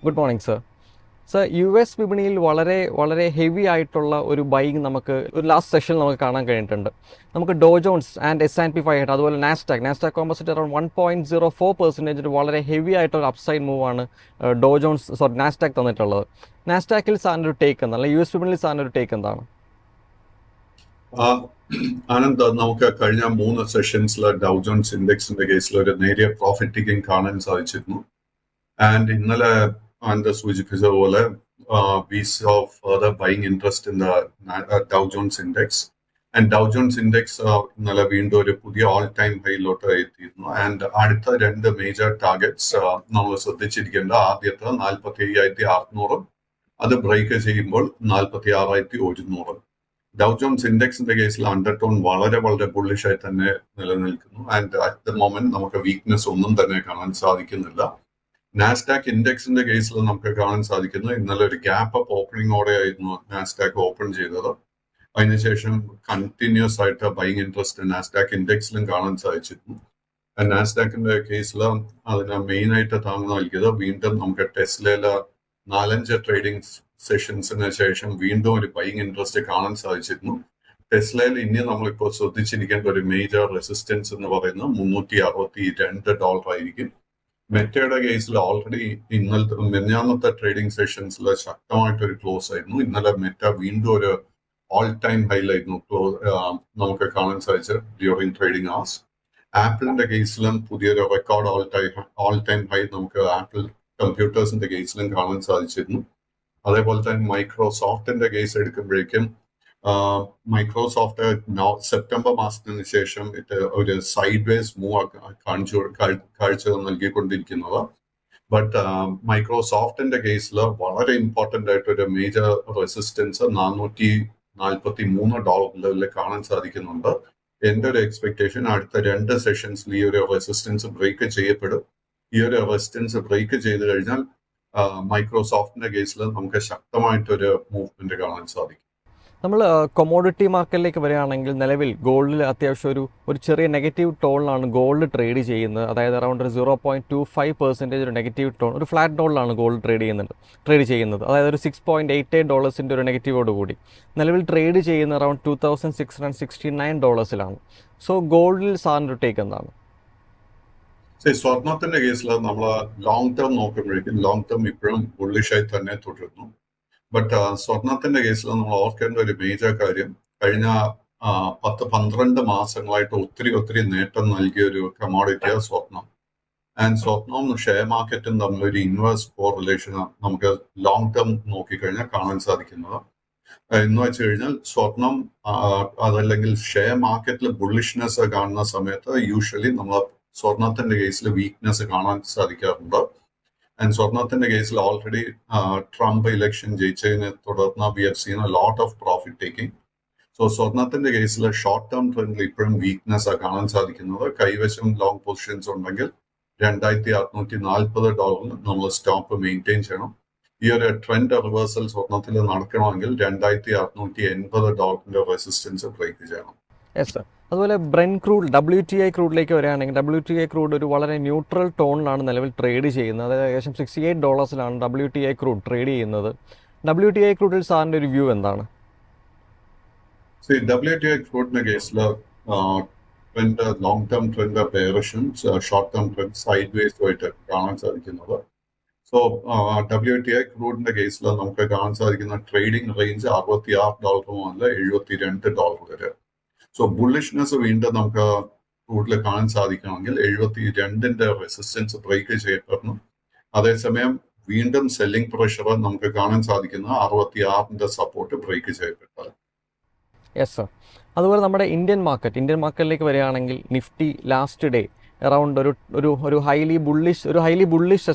Good morning sir. Sir, U S വിപണിയിൽ വളരെ heavy ആയിട്ടുള്ള ഒരു ബൈങ് നമുക്ക് ഒരു ലാസ്റ്റ് സെഷനിൽ നമുക്ക് കാണാൻ കഴിഞ്ഞിട്ടുണ്ട്. നമുക്ക് ഡോ ജോൺസ് ആൻഡ് S&P 500 അതുപോലെ നാസ്ഡാക്ക് കോമ്പോസിറ്റ് അറൗണ്ട് 1.04% വളരെ ഹെവി ആയിട്ടൊരു അപ്സൈഡ് മൂവാണ് നാസ്ഡാക്ക് തന്നിട്ടുള്ളത്. നാസ്ഡാക്കിൽ സാറിൻ്റെ ഒരു ടേക്ക് എന്താണ്, അല്ലെങ്കിൽ യു എസ് വിപണിയിൽ സാറിൻ്റെ ഒരു ടേക്ക് എന്താണ്? ആനന്ദ്, നമുക്ക് കഴിഞ്ഞ 3 സെഷൻസിൽ ഡൗ ജോൺസ് ഇൻഡെക്സിന്റെ കേസിൽ ഒരു നേരിയ പ്രോഫിറ്റ് ടേക്കിംഗ് കാണാൻ സാധിച്ചിരുന്നു. ആൻഡ് ഇന്നലെ ആനന്ദ് സൂചിപ്പിച്ചതുപോലെ we saw further buying interest in the Dow Jones Index. And Dow Jones Index ഇന്നലെ വീണ്ടും ഒരു പുതിയ ഓൾ ടൈം ഹൈയിലോട്ട് എത്തിയിരുന്നു. ആൻഡ് അടുത്ത 2 മേജർ ടാർഗറ്റ്സ് നമ്മൾ ശ്രദ്ധിച്ചിരിക്കേണ്ട, ആദ്യത്തെ 47,600, അത് ബ്രേക്ക് ചെയ്യുമ്പോൾ 46,100. ഡൗ ജോൺസ് ഇൻഡെക്സിന്റെ കേസിൽ അണ്ടർടോൺ വളരെ ബുള്ളിഷ് ആയി തന്നെ നിലനിൽക്കുന്നു. ആൻഡ് അറ്റ് ദ മൊമെന്റ് നമുക്ക് വീക്ക്നെസ് ഒന്നും തന്നെ കാണാൻ സാധിക്കുന്നില്ല. നാസ്ഡാക്ക് ഇൻഡെക്സിന്റെ കേസിൽ നമുക്ക് കാണാൻ സാധിക്കുന്നു, ഇന്നലെ ഒരു ഗ്യാപ്പ് അപ്പ് ഓപ്പണിംഗോടെ ആയിരുന്നു നാസ്ഡാക്ക് ഓപ്പൺ ചെയ്തത്. അതിനുശേഷം കണ്ടിന്യൂസ് ആയിട്ട് ബൈങ് ഇൻട്രസ്റ്റ് നാസ്ഡാക്ക് ഇൻഡെക്സിലും കാണാൻ സാധിച്ചിരുന്നു. നാസ്ഡാക്കിന്റെ കേസിൽ അതിന് മെയിൻ ആയിട്ട് താങ്ങ് നൽകിയത് വീണ്ടും നമുക്ക് ടെസ്ലയില് 4-5 ട്രേഡിംഗ് സെഷൻസിന് ശേഷം വീണ്ടും ഒരു ബൈങ് ഇൻട്രസ്റ്റ് കാണാൻ സാധിച്ചിരുന്നു. ടെസ്ലയിൽ ഇനി നമ്മളിപ്പോൾ ശ്രദ്ധിച്ചിരിക്കേണ്ട ഒരു മേജർ റെസിസ്റ്റൻസ് എന്ന് പറയുന്നത് $362 ആയിരിക്കും. മെറ്റയുടെ കേസിൽ ഓൾറെഡി മിനിഞ്ഞാന്നത്തെ ട്രേഡിംഗ് സെഷൻസിൽ ശക്തമായിട്ടൊരു ക്ലോസ് ആയിരുന്നു. ഇന്നലെ മെറ്റ വീണ്ടും ഒരു ഓൾ ടൈം ഹൈലായിരുന്നു നമുക്ക് കാണാൻ സാധിച്ചത് ഡ്യൂറിംഗ് ട്രേഡിംഗ് അവേഴ്സ്. ആപ്പിളിന്റെ കേസിലും പുതിയൊരു റെക്കോർഡ് ഓൾ ടൈം ഹൈ നമുക്ക് ആപ്പിൾ കമ്പ്യൂട്ടേഴ്സിന്റെ കേസിലും കാണാൻ സാധിച്ചിരുന്നു. അതേപോലെ തന്നെ മൈക്രോസോഫ്റ്റിന്റെ കേസ് എടുക്കുമ്പോഴേക്കും മൈക്രോസോഫ്റ്റ് സെപ്റ്റംബർ മാസത്തിന് ശേഷം ഒരു സൈഡ് വേസ് മൂവ് കാഴ്ച നൽകിക്കൊണ്ടിരിക്കുന്നത്. ബട്ട് മൈക്രോസോഫ്റ്റിന്റെ കേസിൽ വളരെ ഇമ്പോർട്ടന്റ് ആയിട്ട് ഒരു മേജർ റെസിസ്റ്റൻസ് $443 ലെവലിൽ കാണാൻ സാധിക്കുന്നുണ്ട്. എന്റെ ഒരു എക്സ്പെക്ടേഷൻ അടുത്ത 2 സെഷൻസിൽ ഈ ഒരു റെസിസ്റ്റൻസ് ബ്രേക്ക് ചെയ്യപ്പെടും. ഈ ഒരു റെസിസ്റ്റൻസ് ബ്രേക്ക് ചെയ്ത് കഴിഞ്ഞാൽ മൈക്രോസോഫ്റ്റിന്റെ കേസിൽ നമുക്ക് ശക്തമായിട്ടൊരു മൂവ്മെന്റ് കാണാൻ സാധിക്കും. നമ്മൾ കൊമോഡിറ്റി മാർക്കറ്റിലേക്ക് വരികയാണെങ്കിൽ നിലവിൽ ഗോൾഡിൽ അത്യാവശ്യം ഒരു ചെറിയ നെഗറ്റീവ് ടോണിലാണ് ഗോൾഡ് ട്രേഡ് ചെയ്യുന്നത്. അതായത് അറൗണ്ട് ഒരു 0.25% ഒരു നെഗറ്റീവ് ടോൺ, ഒരു ഫ്ലാറ്റ് ടോണിലാണ് ഗോൾഡ് ട്രേഡ് ചെയ്യുന്നത്. അതായത് ഒരു $6.88 ഒരു നെഗറ്റീവോട് കൂടി നിലവിൽ ട്രേഡ് ചെയ്യുന്ന അറൗണ്ട് $2,669. സോ ഗോൾഡിൽ സാറിൻ്റെ ഒരു ടേക്ക് എന്താണ്? സ്വർണത്തിന്റെ കേസിൽ നമ്മൾ ലോങ് ടേം നോക്കുമ്പോഴേക്കും ലോങ് ടേം ഇപ്പോഴും ബുള്ളിഷായി തന്നെ തുടരുന്നു. ബട്ട് സ്വർണത്തിന്റെ കേസിൽ നമ്മൾ ഓർക്കേണ്ട ഒരു മേജർ കാര്യം, കഴിഞ്ഞ 10-12 മാസങ്ങളായിട്ട് ഒത്തിരി നേട്ടം നൽകിയ ഒരു കമോഡിറ്റിയാണ് സ്വർണം. ആൻഡ് സ്വർണവും ഷെയർ മാർക്കറ്റും തമ്മിൽ ഒരു ഇൻവേഴ്സ് കോറിലേഷൻ നമുക്ക് ലോങ് ടേം നോക്കിക്കഴിഞ്ഞാൽ കാണാൻ സാധിക്കുന്നത്. എന്ന് വെച്ച് കഴിഞ്ഞാൽ സ്വർണം അതല്ലെങ്കിൽ ഷെയർ മാർക്കറ്റിൽ ബുള്ളിഷ്നെസ് കാണുന്ന സമയത്ത് യൂഷ്വലി നമ്മൾ സ്വർണത്തിന്റെ കേസിൽ വീക്ക്നെസ് കാണാൻ സാധിക്കാറുണ്ട്. ആൻഡ് സ്വർണത്തിന്റെ കേസിൽ ഓൾറെഡി ട്രംപ് ഇലക്ഷൻ ജയിച്ചതിനെ തുടർന്ന് we have seen a lot of profit taking. So സ്വർണത്തിന്റെ കേസിൽ ഷോർട്ട് ടേം ട്രെൻഡിൽ ഇപ്പോഴും വീക്ക്നെസ് കാണാൻ സാധിക്കുന്നത്. കൈവശം ലോങ് പൊസിഷൻസ് ഉണ്ടെങ്കിൽ $2,640 നമ്മൾ സ്റ്റോപ്പ് മെയിൻറ്റെയിൻ ചെയ്യണം. ഈ ഒരു ട്രെൻഡ് റിവേഴ്സൽ സ്വർണത്തിൽ നടക്കണമെങ്കിൽ $2,680 റെസിസ്റ്റൻസ് ബ്രേക്ക് ചെയ്യണം. Yes sir. അതുപോലെ ബ്രെന്റ് ക്രൂഡ് WTI ക്രൂഡിലേക്ക് വരികയാണെങ്കിൽ WTI ക്രൂഡ് ഒരു വളരെ ന്യൂട്രൽ ടോണിലാണ് നിലവിൽ ട്രേഡ് ചെയ്യുന്നത്. അതായത് ഏകദേശം $68 WTI ക്രൂഡ് ട്രേഡ് ചെയ്യുന്നത്. WTI ക്രൂഡിൽ സാറിൻ്റെ ഒരു വ്യൂ എന്താണ്? WTI ക്രൂഡിന്റെ കേസിൽ ട്രെൻഡ് ലോങ് ടേം ട്രെൻഡ് ബെയറിഷും ഷോർട്ട് ടേം ട്രെൻഡ് സൈഡ് വേസും ആയിട്ട് കാണാൻ സാധിക്കുന്നത്. സോ WTI ക്രൂഡിന്റെ കേസിൽ നമുക്ക് കാണാൻ സാധിക്കുന്ന ട്രേഡിംഗ് റേഞ്ച് $66 മുതൽ $72 വരെ. സോ ബുള്ളിഷ്നെസ് വീണ്ടും നമുക്ക് ക്രൂഡിൽ കാണാൻ സാധിക്കണമെങ്കിൽ 72ന്റെ റെസിസ്റ്റൻസ് ബ്രേക്ക് ചെയ്യപ്പെടണം. അതേസമയം വീണ്ടും സെല്ലിംഗ് പ്രഷർ നമുക്ക് കാണാൻ സാധിക്കുന്ന 66ന്റെ സപ്പോർട്ട് ബ്രേക്ക് ചെയ്യപ്പെട്ടാൽ. Yes sir. അതുപോലെ നമ്മുടെ ഇന്ത്യൻ മാർക്കറ്റിലേക്ക് വരികയാണെങ്കിൽ നിഫ്റ്റി ലാസ്റ്റ് ഡേ അറൗണ്ട് ഒരു ഹൈലി ബുള്ളിഷ്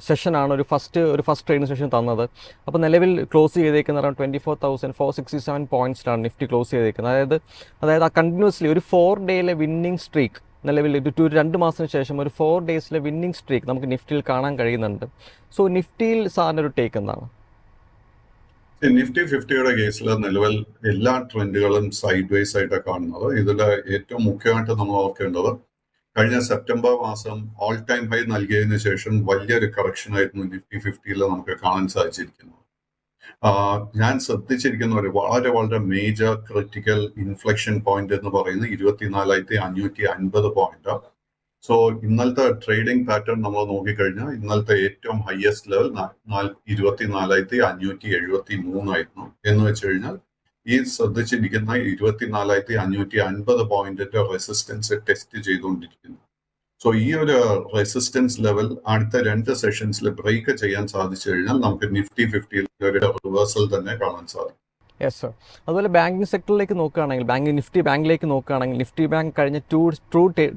സെഷനാണ് ഒരു ഫസ്റ്റ് ട്രേഡിംഗ് സെഷൻ തന്നത്. അപ്പോൾ നിലവിൽ ക്ലോസ് ചെയ്തേക്കുന്നത് അറൗണ്ട് 24,467 പോയിന്റ്സിലാണ് നിഫ്റ്റി ക്ലോസ് ചെയ്തേക്കുന്നത്. അതായത് ആ കണ്ടിന്യൂസ്ലി ഒരു 4 ഡേയിലെ വിന്നിംഗ് സ്ട്രീക്ക് നിലവിൽ 2 മാസത്തിന് ശേഷം ഒരു 4 ഡേയ്സിലെ വിന്നിംഗ് സ്ട്രീക്ക് നമുക്ക് നിഫ്റ്റിയിൽ കാണാൻ കഴിയുന്നുണ്ട്. സോ നിഫ്റ്റിയിൽ സാറിൻ്റെ ഒരു ടേക്ക് എന്താണ്? നിഫ്റ്റി 50യുടെ കേസിൽ നിലവിൽ എല്ലാ ട്രെൻഡുകളും സൈഡ് വേസ് ആയിട്ടാണ് കാണുന്നത്. ഇതിൽ ഏറ്റവും മുഖ്യമായിട്ട് നമ്മൾ ഓർക്കേണ്ടത് കഴിഞ്ഞ സെപ്റ്റംബർ മാസം ഓൾ ടൈം ഹൈ നൽകിയതിനു ശേഷം വലിയൊരു കറക്ഷൻ ആയിരുന്നു നിഫ്റ്റി 50 നമുക്ക് കാണാൻ സാധിച്ചിരിക്കുന്നത്. ഞാൻ ശ്രദ്ധിച്ചിരിക്കുന്ന ഒരു വളരെ വളരെ മേജർ ക്രിട്ടിക്കൽ ഇൻഫ്ലക്ഷൻ പോയിന്റ് എന്ന് പറയുന്നത് 24,550 പോയിന്റ്. സോ ഇന്നലത്തെ ട്രേഡിംഗ് പാറ്റേൺ നമ്മൾ നോക്കിക്കഴിഞ്ഞാൽ ഇന്നലത്തെ ഏറ്റവും ഹയസ്റ്റ് ലെവൽ 24,573 ആയിരുന്നു. എന്ന് വെച്ച് കഴിഞ്ഞാൽ ഈ ശ്രദ്ധിച്ചിരിക്കുന്ന 24,550 പോയിന്റിന്റെ റെസിസ്റ്റൻസ് ടെസ്റ്റ് ചെയ്തുകൊണ്ടിരിക്കുന്നു. സോ ഈ ഒരു റെസിസ്റ്റൻസ് ലെവൽ അടുത്ത 2 സെഷൻസിൽ ബ്രേക്ക് ചെയ്യാൻ സാധിച്ചു കഴിഞ്ഞാൽ നമുക്ക് നിഫ്റ്റി 50 ഒരു റിവേഴ്സൽ തന്നെ കാണാൻ സാധിക്കും. Yes sir. അതുപോലെ ബാങ്കിങ് സെക്ടറിലേക്ക് നോക്കുകയാണെങ്കിൽ നിഫ്റ്റി ബാങ്കിലേക്ക് നോക്കുകയാണെങ്കിൽ നിഫ്റ്റി ബാങ്ക് കഴിഞ്ഞ ട്രൂ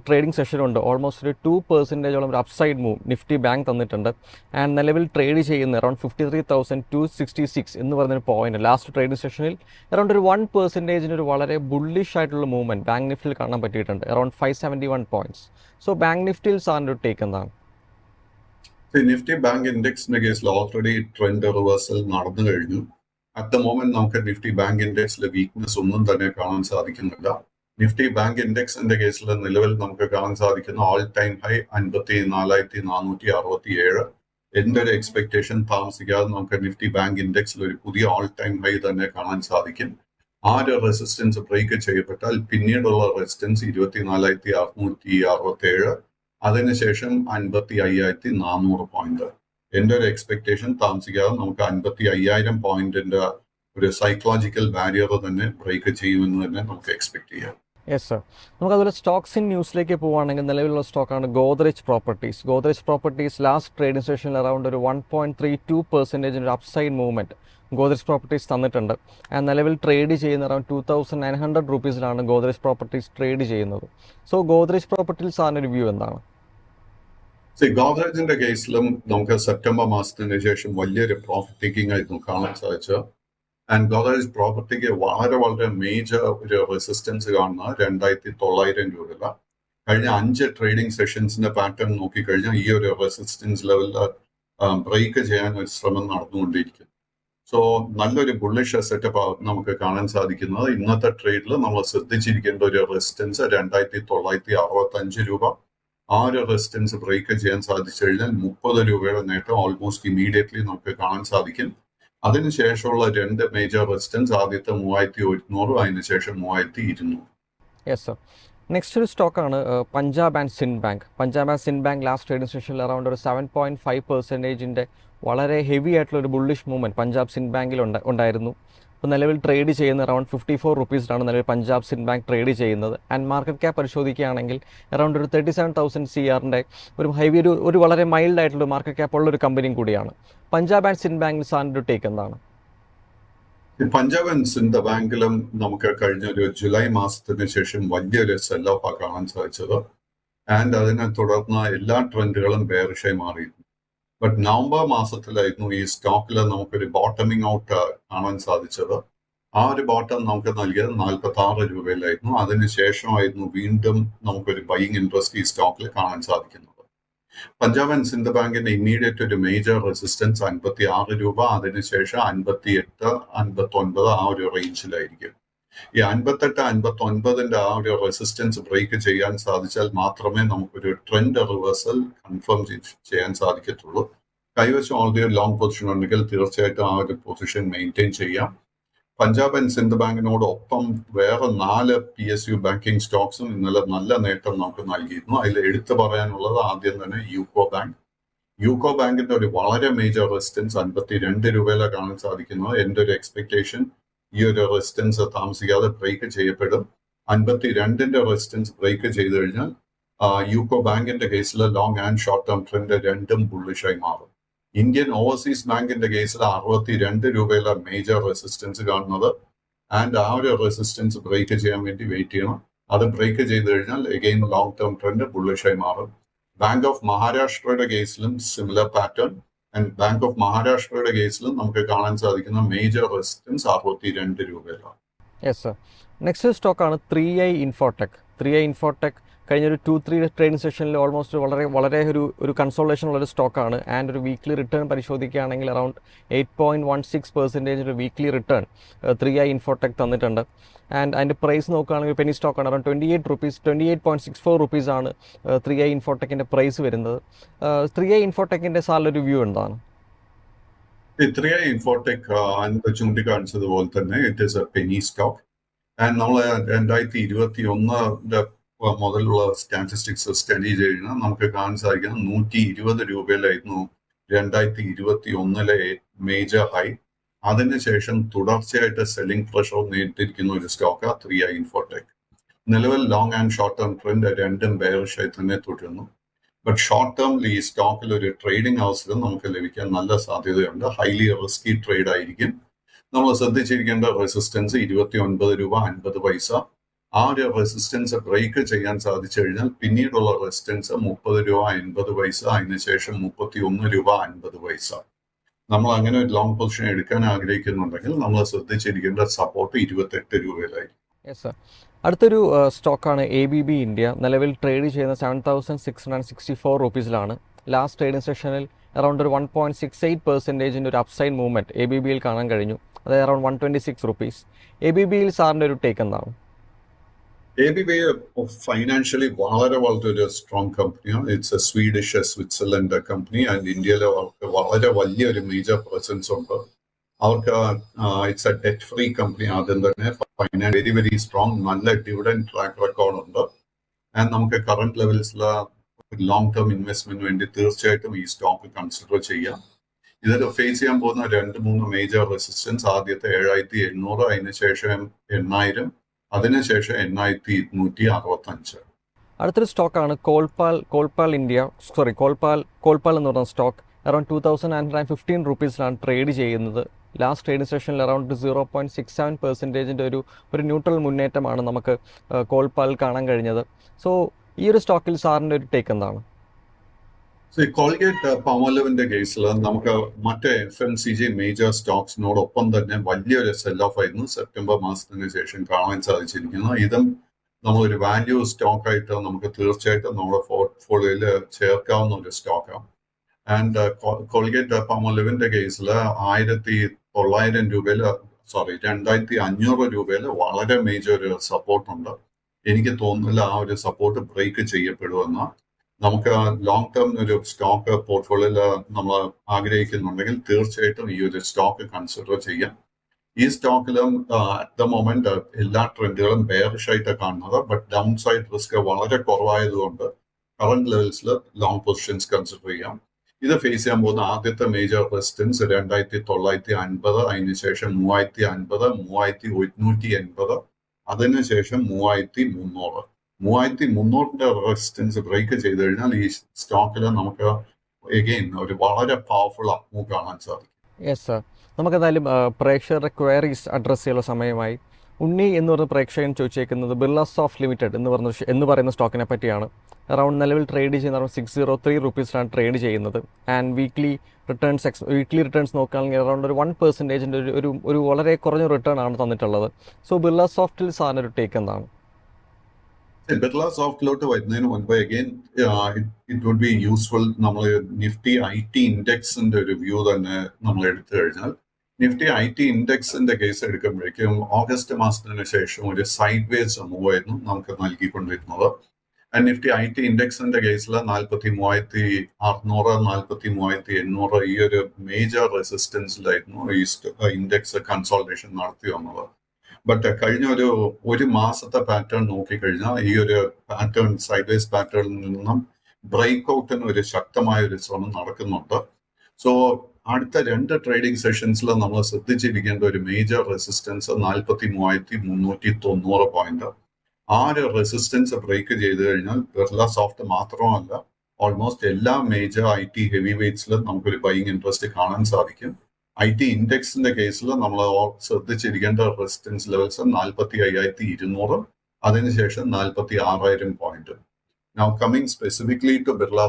ട്രേഡിംഗ് സെഷനുണ്ട് ഓൾമോസ്റ്റ് ഒരു 2% ഒരു അപ്സൈഡ് മൂവ് നിഫ്റ്റി ബാങ്ക് തന്നിട്ടുണ്ട്. ആൻഡ് നിലവിൽ ട്രേഡ് ചെയ്യുന്ന അറൌണ്ട് 53,266 എന്ന് പറഞ്ഞൊരു പോയിന്റ് ലാസ്റ്റ് ട്രേഡിംഗ് സെഷനിൽ അറൌണ്ട് ഒരു 1% ഒരു വളരെ ബുള്ളിഷ് ആയിട്ടുള്ള മൂവ്മെന്റ് ബാങ്ക് നിഫ്റ്റിയിൽ കാണാൻ പറ്റിയിട്ടുണ്ട് അറൌണ്ട് 571 പോയിന്റ്സ്. സോ ബാങ്ക് നിഫ്റ്റിയിൽ സാറിൻ്റെ ഒരു ടേക്ക് എന്താണ്? നിഫ്റ്റി ബാങ്ക് ഇൻഡെക്സിന്റെ കേസിൽ ഓൾറെഡി ട്രെൻഡ് റിവേഴ്സൽ നടന്നു കഴിഞ്ഞു. അറ്റ് ദ മൊമെന്റ് നമുക്ക് നിഫ്റ്റി ബാങ്ക് ഇൻഡെക്സിലെ വീക്ക്നെസ് ഒന്നും തന്നെ കാണാൻ സാധിക്കുന്നില്ല. നിഫ്റ്റി ബാങ്ക് ഇൻഡെക്സിന്റെ കേസിൽ നിലവിൽ നമുക്ക് കാണാൻ സാധിക്കുന്ന ഓൾ ടൈം ഹൈ 54,467. എന്റെ ഒരു എക്സ്പെക്ടേഷൻ താമസിക്കാതെ നമുക്ക് നിഫ്റ്റി ബാങ്ക് ഇൻഡെക്സിൽ ഒരു പുതിയ ഓൾ ടൈം ഹൈ തന്നെ കാണാൻ സാധിക്കും. ആ ഒരു റെസിസ്റ്റൻസ് ബ്രേക്ക് ചെയ്യപ്പെട്ടാൽ പിന്നീടുള്ള റെസിസ്റ്റൻസ് 24,667, അതിനുശേഷം 55,400 പോയിന്റ്. എന്റെ ഒരു എക്സ്പെക്ടേഷൻ താമസിക്കാതെ നമുക്ക് 55,000 പോയിന്റിന്റെ ഒരു സൈക്കോളജിക്കൽ ബാരിയർ തന്നെ ബ്രേക്ക് ചെയ്യുമെന്ന് തന്നെ നമുക്ക് എക്സ്പെക്ട് ചെയ്യാം. Yes sir. നമുക്ക് അതുപോലെ സ്റ്റോക്സ് ഇൻ ന്യൂസിലേക്ക് പോവുകയാണെങ്കിൽ നിലവിലുള്ള സ്റ്റോക്കാണ് ഗോദ്രേജ് പ്രോപ്പർട്ടീസ് ലാസ്റ്റ് ട്രേഡിംഗ് സെഷനിൽ അറൌണ്ട് ഒരു 1.32% ഒരു അപ്സൈഡ് മൂവ്മെന്റ് ഗോദ്രേജ് പ്രോപ്പർട്ടീസ് തന്നിട്ടുണ്ട്. നിലവിൽ ട്രേഡ് ചെയ്യുന്ന അറൌണ്ട് 2,900 രൂപീസിലാണ് ഗോദ്രേജ് പ്രോപ്പർട്ടീസ് ട്രേഡ് ചെയ്യുന്നത്. സോ ഗോദ്രേജ് പ്രോപ്പർട്ടീസ് സാറിന് ഒരു വ്യൂ എന്താണ്? ഗോദ്രേജിന്റെ കേസിലും നമുക്ക് സെപ്റ്റംബർ മാസത്തിന് ശേഷം വലിയൊരു പ്രോഫിറ്റ് ടേക്കിംഗ് ആയിരുന്നു കാണാൻ സാധിച്ചത്. ആൻഡ് ഗോദ്രേജ് പ്രോപ്പർട്ടിക്ക് വളരെ വളരെ മേജർ ഒരു റെസിസ്റ്റൻസ് കാണുന്ന 2,900 രൂപ. കഴിഞ്ഞ 5 ട്രേഡിംഗ് സെഷൻസിന്റെ പാറ്റേൺ നോക്കിക്കഴിഞ്ഞാൽ ഈ ഒരു റെസിസ്റ്റൻസ് ലെവലിൽ ബ്രേക്ക് ചെയ്യാൻ ഒരു ശ്രമം നടന്നുകൊണ്ടിരിക്കും. സോ നല്ലൊരു ബുള്ളിഷ് സെറ്റപ്പ് നമുക്ക് കാണാൻ സാധിക്കുന്നത്. ഇന്നത്തെ ട്രേഡിൽ നമ്മൾ ശ്രദ്ധിച്ചിരിക്കേണ്ട ഒരു റെസിസ്റ്റൻസ് 2,965 രൂപ. ആ ഒരു റെസിസ്റ്റൻസ് ബ്രേക്ക് ചെയ്യാൻ സാധിച്ചു കഴിഞ്ഞാൽ 30 രൂപയുടെ നേട്ടം ഓൾമോസ്റ്റ് ഇമീഡിയറ്റ്ലി നമുക്ക് കാണാൻ സാധിക്കും. അതിനുശേഷമുള്ള 2 മേജർ റെസിസ്റ്റൻസ്, ആദ്യത്തെ 3,100, അതിനുശേഷം 3,200. Yes sir. നെക്സ്റ്റ് ഒരു സ്റ്റോക്കാണ് Punjab and sinned bank last trading സെഷനിൽ അറൌണ്ട് ഒരു 7.5% വളരെ ഹെവി ആയിട്ടുള്ള ഒരു ബുള്ളിഷ് മൂവ്മെന്റ് പഞ്ചാബ് സിൻഡ് ബാങ്കിൽ ഉണ്ടായിരുന്നു. ഇപ്പോൾ നിലവിൽ ട്രേഡ് ചെയ്യുന്ന അറൌണ്ട് 54 രൂപീസിലാണ് നിലവിൽ പഞ്ചാബ് സിൻഡ് ബാങ്ക് ട്രേഡ് ചെയ്യുന്നത്. ആൻഡ് മാർക്കറ്റ് ക്യാപ്പ് പരിശോധിക്കുകയാണെങ്കിൽ അറൌണ്ട് ഒരു 37,000 CR ഒരു ഹെവി ഒരു വളരെ മൈൽഡ് ആയിട്ടുള്ള മാർക്കറ്റ് ക്യാപ്പ് ഉള്ള ഒരു കമ്പനിയും കൂടിയാണ്. പഞ്ചാബ് ആൻഡ് സിൻഡ് ബാങ്കിൽ സാറിൻ്റെ ഒരു ടേക്ക് എന്താണ്? പഞ്ചാബ് ആൻഡ് സിൻഡ് ബാങ്കിലും നമുക്ക് കഴിഞ്ഞ ഒരു ജൂലൈ മാസത്തിന് ശേഷം വലിയൊരു സെൽ ഓഫ് കാണാൻ സാധിച്ചത്. ആൻഡ് അതിനെ തുടർന്ന് എല്ലാ ട്രെൻഡുകളും ബെയറിഷായി മാറിയിരുന്നു. ബട്ട് നവംബർ മാസത്തിലായിരുന്നു ഈ സ്റ്റോക്കിൽ നമുക്കൊരു ബോട്ടമിംഗ് ഔട്ട് കാണാൻ സാധിച്ചത്. ആ ഒരു ബോട്ടം നമുക്ക് നൽകിയത് 46 രൂപയിലായിരുന്നു. അതിനുശേഷമായിരുന്നു വീണ്ടും നമുക്കൊരു ബൈയിങ് ഇൻട്രസ്റ്റ് ഈ സ്റ്റോക്കിൽ കാണാൻ സാധിക്കുന്നത്. പഞ്ചാബ് ആൻഡ് സിൻഡ് ബാങ്കിന്റെ ഇമ്മീഡിയറ്റ് ഒരു മേജർ റെസിസ്റ്റൻസ് 56 രൂപ, അതിനുശേഷം 58, 59 ആ ഒരു റേഞ്ചിലായിരിക്കും. ഈ 58, 59 ആ ഒരു റെസിസ്റ്റൻസ് ബ്രേക്ക് ചെയ്യാൻ സാധിച്ചാൽ മാത്രമേ നമുക്കൊരു ട്രെൻഡ് റിവേഴ്സൽ കൺഫേം ചെയ്യാൻ സാധിക്കത്തുള്ളൂ. കൈവശം ഓൾറെഡി ലോങ് പൊസിഷൻ ഉണ്ടെങ്കിൽ തീർച്ചയായിട്ടും ആ ഒരു പൊസിഷൻ മെയിൻറ്റെയിൻ ചെയ്യാം. പഞ്ചാബ് ആൻഡ് സിൻഡ് ബാങ്കിനോടൊപ്പം വേറെ 4 PSU ബാങ്കിങ് സ്റ്റോക്സും ഇന്നലെ നല്ല നേട്ടം നമുക്ക് നൽകിയിരുന്നു. അതിൽ എടുത്തു പറയാനുള്ളത് ആദ്യം തന്നെ യൂക്കോ ബാങ്കിന്റെ ഒരു വളരെ മേജർ റെസിസ്റ്റൻസ് 52 രൂപയിലാണ് കാണാൻ സാധിക്കുന്നത്. എൻ്റെ ഒരു എക്സ്പെക്ടേഷൻ ഈ ഒരു റെസിസ്റ്റൻസ് താമസിക്കാതെ ബ്രേക്ക് ചെയ്യപ്പെടും. 52ന്റെ റെസിസ്റ്റൻസ് ബ്രേക്ക് ചെയ്ത് കഴിഞ്ഞാൽ യൂക്കോ ബാങ്കിന്റെ കേസിൽ long and short term trend രണ്ടും ബുള്ളിഷായി മാറും. ഇന്ത്യൻ ഓവർസീസ് ബാങ്കിന്റെ കേസിൽ 62 രൂപയിലാണ് മേജർ റെസിസ്റ്റൻസ് കാണുന്നത്. ആൻഡ് ആ ഒരു റെസിസ്റ്റൻസ് ബ്രേക്ക് ചെയ്യാൻ വേണ്ടി വെയിറ്റ് ചെയ്യണം. അത് ബ്രേക്ക് ചെയ്ത് കഴിഞ്ഞാൽ എഗെയിൻ ലോങ് ടേം ട്രെൻഡ് ബുള്ളിഷായി മാറും. ബാങ്ക് ഓഫ് മഹാരാഷ്ട്രയുടെ കേസിലും similar pattern. And Bank of മഹാരാഷ്ട്രയുടെ കേസിലും നമുക്ക് കാണാൻ സാധിക്കുന്ന മേജർ റെസിസ്റ്റൻസ് 62 രൂപയിലാണ്. Yes sir. നെക്സ്റ്റ് സ്റ്റോക്കാണ് 3i ഇൻഫോടെക് കഴിഞ്ഞൊരു 2-3 ട്രേഡിംഗ് സെഷനിൽ ഓൾമോസ്റ്റ് വളരെ ഒരു കൺസോളേഷൻ ഉള്ളൊരു സ്റ്റോക്കാണ്. ആൻഡ് ഒരു വീക്ക്ലി റിട്ടേൺ പരിശോധിക്കുകയാണെങ്കിൽ അറൗണ്ട് 8.16% ഒരു വീക്ക്ലി റിട്ടേൺ 3i ഇൻഫോടെക് തന്നിട്ടുണ്ട്. ആൻഡ് അതിൻ്റെ പ്രൈസ് നോക്കുകയാണെങ്കിൽ പെനി സ്റ്റോക്കാണ്. അറൗണ്ട് 28.64 റുപ്പീസാണ് 3i ഇൻഫോടെക്കിൻ്റെ പ്രൈസ് വരുന്നത്. 3i ഇൻഫോടെക്കിൻ്റെ സാറിൻ്റെ വ്യൂ എന്താണ്? ഇത്രയ ഇൻഫോടെക് ചൂണ്ടിക്കാണിച്ചതുപോലെ തന്നെ it is A Penny stock. And നമ്മൾ 2021 മുതലുള്ള സ്റ്റാറ്റിസ്റ്റിക്സ് സ്റ്റഡി ചെയ്യുന്ന നമുക്ക് കാണാൻ സാധിക്കുന്നത് 120 രൂപയിലായിരുന്നു 2021 മേജർ ഹൈ. അതിനുശേഷം തുടർച്ചയായിട്ട് സെല്ലിംഗ് പ്രഷർ നേരിട്ടിരിക്കുന്ന ഒരു സ്റ്റോക്കാണ് 3i ഇൻഫോടെക്. നിലവിൽ long and short term trend രണ്ടും ബെയറിഷായി തന്നെ തുടരുന്നു. ബട്ട് ഷോർട്ട് ടേമിൽ ഈ സ്റ്റോക്കിൽ ഒരു ട്രേഡിംഗ് അവസരം നമുക്ക് ലഭിക്കാൻ നല്ല സാധ്യതയുണ്ട്. ഹൈലി റിസ്കി ട്രേഡ് ആയിരിക്കും. നമ്മൾ ശ്രദ്ധിച്ചിരിക്കേണ്ട റെസിസ്റ്റൻസ് 29 രൂപ 50 പൈസ. ആ ഒരു റെസിസ്റ്റൻസ് ബ്രേക്ക് ചെയ്യാൻ സാധിച്ചു കഴിഞ്ഞാൽ പിന്നീടുള്ള റെസിസ്റ്റൻസ് 30 രൂപ 80 പൈസ, അതിനുശേഷം 31 രൂപ 50 പൈസ. നമ്മൾ അങ്ങനെ ഒരു ലോങ് പൊസിഷൻ എടുക്കാൻ ആഗ്രഹിക്കുന്നുണ്ടെങ്കിൽ നമ്മൾ ശ്രദ്ധിച്ചിരിക്കേണ്ട സപ്പോർട്ട് 28 രൂപയിലായിരിക്കും. Yes sir. അടുത്തൊരു സ്റ്റോക്കാണ് ABB ഇന്ത്യ. നിലവിൽ ട്രേഡ് ചെയ്യുന്ന 7,664 റുപ്പീസിലാണ്. ലാസ്റ്റ് ട്രേഡിംഗ് സെഷനിൽ അറൗണ്ട് ഒരു 1.68% ഒരു അപ്സൈഡ് മൂവ്മെൻറ്റ് ABBയിൽ കാണാൻ കഴിഞ്ഞു. അതായത് അറൗണ്ട് 126 റുപ്പീസ്. ABBയിൽ സാറിൻ്റെ ഒരു ടേക്ക് എന്താണ്? ABB ഫൈനാൻഷ്യലി വളരെ ഒരു സ്ട്രോങ് കമ്പനിയാണ്. It's A Switzerland company. And ഇന്ത്യയിലെ അവർക്ക് വളരെ വലിയൊരു മേജർ പ്രസൻസ് ഉണ്ട്. അവർക്ക് it's A debt free company. ആദ്യം തന്നെ ഫൈനാൻസ് വെരി സ്ട്രോങ്, നല്ല ഡിവിഡൻഡ് ട്രാക്ക് റെക്കോർഡ് ഉണ്ട്. ആൻഡ് നമുക്ക് കറന്റ് ലെവൽസിലെ ലോങ് ടേം ഇൻവെസ്റ്റ്മെന്റ് വേണ്ടി തീർച്ചയായിട്ടും ഈ സ്റ്റോക്ക് കൺസിഡർ ചെയ്യാം. ഇതൊരു ഫേസ് ചെയ്യാൻ പോകുന്ന 2-3 മേജർ റെസിസ്റ്റൻസ്. ആദ്യത്തെ 7,800, അതിനുശേഷം 8,000, അതിനുശേഷം 8,265. അടുത്തൊരു സ്റ്റോക്കാണ് കോൾപാൽ എന്ന് പറയുന്ന സ്റ്റോക്ക്. അറൗണ്ട് 2,115 റുപ്പീസിലാണ് ട്രേഡ് ചെയ്യുന്നത്. ലാസ്റ്റ് ട്രേഡിംഗ് സെഷനിൽ അറൗണ്ട് 0.67%-ന്റെ ഒരു ന്യൂട്രൽ മുന്നേറ്റമാണ് നമുക്ക് കോൾപാൽ കാണാൻ കഴിഞ്ഞത്. സോ ഈ ഒരു സ്റ്റോക്കിൽ സാറിൻ്റെ ഒരു ടേക്ക് എന്താണ്? കോൾഗേറ്റ് പാമോലിവിന്റെ കേസിൽ നമുക്ക് മറ്റേ FMCG മേജർ സ്റ്റോക്സിനോടൊപ്പം തന്നെ വലിയൊരു സെൽ ഓഫ് ആയിരുന്നു സെപ്റ്റംബർ മാസത്തിന് ശേഷം കാണാൻ സാധിച്ചിരിക്കുന്നത്. ഇതും നമ്മളൊരു വാല്യൂ സ്റ്റോക്കായിട്ട് നമുക്ക് തീർച്ചയായിട്ടും നമ്മുടെ പോർട്ട്ഫോളിയോയിൽ ചേർക്കാവുന്ന ഒരു സ്റ്റോക്കാണ്. ആൻഡ് കോൾഗേറ്റ് പാമോലിവിന്റെ കേസിൽ 1,900 രൂപയിൽ 2,500 രൂപയിൽ വളരെ മേജർ ഒരു സപ്പോർട്ടുണ്ട്. എനിക്ക് തോന്നുന്നില്ല ആ ഒരു സപ്പോർട്ട് ബ്രേക്ക് ചെയ്യപ്പെടുമെന്ന്. നമുക്ക് ലോങ് ടേം ഒരു സ്റ്റോക്ക് പോർട്ട്ഫോളിയോയിൽ നമ്മൾ ആഗ്രഹിക്കുന്നുണ്ടെങ്കിൽ തീർച്ചയായിട്ടും ഈ ഒരു സ്റ്റോക്ക് കൺസിഡർ ചെയ്യാം. ഈ സ്റ്റോക്കിലും അറ്റ് ദ മൊമെന്റ് എല്ലാ ട്രെൻഡുകളും ബെയറിഷ് ആയിട്ട് കാണുന്നത്. ബട്ട് ഡൗൺ സൈഡ് റിസ്ക് വളരെ കുറവായതുകൊണ്ട് കറന്റ് ലെവൽസിൽ ലോങ് പൊസിഷൻസ് കൺസിഡർ ചെയ്യാം. ഇത് ഫേസ് ചെയ്യാൻ പോകുന്ന ആദ്യത്തെ മേജർ റെസിസ്റ്റൻസ് 2,950, അതിനുശേഷം 3,050, 3,180, അതിനുശേഷം 3,300. 3,300ന്റെ റെസിസ്റ്റൻസ് ബ്രേക്ക് ചെയ്ത് കഴിഞ്ഞാൽ ഈ സ്റ്റോക്കിൽ നമുക്ക് എഗെയിൻ ഒരു വളരെ പവർഫുൾ അപ്മൂവ് കാണാൻ സാധിക്കും. Yes sir. നമുക്കെന്തായാലും പ്രേക്ഷകരുടെ ക്വയറീസ് അഡ്രസ്സ് ചെയ്യാനുള്ള സമയമായി. ഉണ്ണി എന്ന് പറഞ്ഞ പ്രേക്ഷകൻ ചോദിച്ചേക്കുന്നത് ബിർള സോഫ്റ്റ് ലിമിറ്റഡ് എന്ന് പറയുന്ന സ്റ്റോക്കിനെ പറ്റിയാണ്. അറൗണ്ട് നിലവിൽ ട്രേഡ് ചെയ്യുന്ന അറൗണ്ട് 603 റുപ്പീസിലാണ് ട്രേഡ് ചെയ്യുന്നത്. ആൻഡ് വീക്ക്ലി റിട്ടേൺസ് നോക്കുകയാണെങ്കിൽ അറൗണ്ട് ഒരു 1%-ന്റെ ഒരു വളരെ കുറഞ്ഞ റിട്ടേൺ ആണ് തന്നിട്ടുള്ളത്. സോ ബിർള സോഫ്റ്റിൽ സാറിന് ഒരു ടേക്ക് എന്താണ്? ബിർള സോഫ്റ്റിലോട്ട് വരുന്നതിന് മുൻപ് again it would be useful നമ്മൾ നിഫ്റ്റി IT ഇൻഡെക്സിന്റെ ഒരു വ്യൂ തന്നെ നമ്മൾ എടുത്തു കഴിഞ്ഞാൽ നിഫ്റ്റി IT ഇൻഡെക്സിന്റെ കേസ് എടുക്കുമ്പോഴേക്കും ഓഗസ്റ്റ് മാസത്തിന് ശേഷം ഒരു സൈഡ് വേസ് മൂവ് ആയിരുന്നു നമുക്ക് നൽകിക്കൊണ്ടിരുന്നത്. നിഫ്റ്റി IT ഇൻഡെക്സിന്റെ കേസിൽ 43,600, 43,800 ഈ ഒരു മേജർ റെസിസ്റ്റൻസിലായിരുന്നു ഈ ഇൻഡെക്സ് കൺസോൾട്ടേഷൻ നടത്തി വന്നത്. ബട്ട് കഴിഞ്ഞ ഒരു മാസത്തെ പാറ്റേൺ നോക്കിക്കഴിഞ്ഞാൽ ഈ ഒരു പാറ്റേൺ സൈഡ് വേസ് പാറ്റേണിൽ നിന്നും ബ്രേക്ക് ഔട്ടിന് ഒരു ശക്തമായ ഒരു ശ്രമം നടക്കുന്നുണ്ട്. സോ അടുത്ത 2 ട്രേഡിംഗ് സെഷൻസിൽ നമ്മൾ ശ്രദ്ധിച്ചിരിക്കേണ്ട ഒരു മേജർ റെസിസ്റ്റൻസ് 43,390 പോയിന്റ്. ആ ഒരു റെസിസ്റ്റൻസ് ബ്രേക്ക് ചെയ്ത് കഴിഞ്ഞാൽ ബിർള സോഫ്റ്റ് മാത്രമല്ല ഓൾമോസ്റ്റ് എല്ലാ മേജർ IT ഹെവി വെയ്റ്റ്സിലും നമുക്കൊരു ബൈയിങ് ഇൻട്രസ്റ്റ് കാണാൻ സാധിക്കും. IT ഇൻഡെക്സിന്റെ കേസിൽ നമ്മൾ ശ്രദ്ധിച്ചിരിക്കേണ്ട റെസിസ്റ്റൻസ് ലെവൽസ് 45,200, അതിനുശേഷം 46,000 point. Now coming specifically to Birla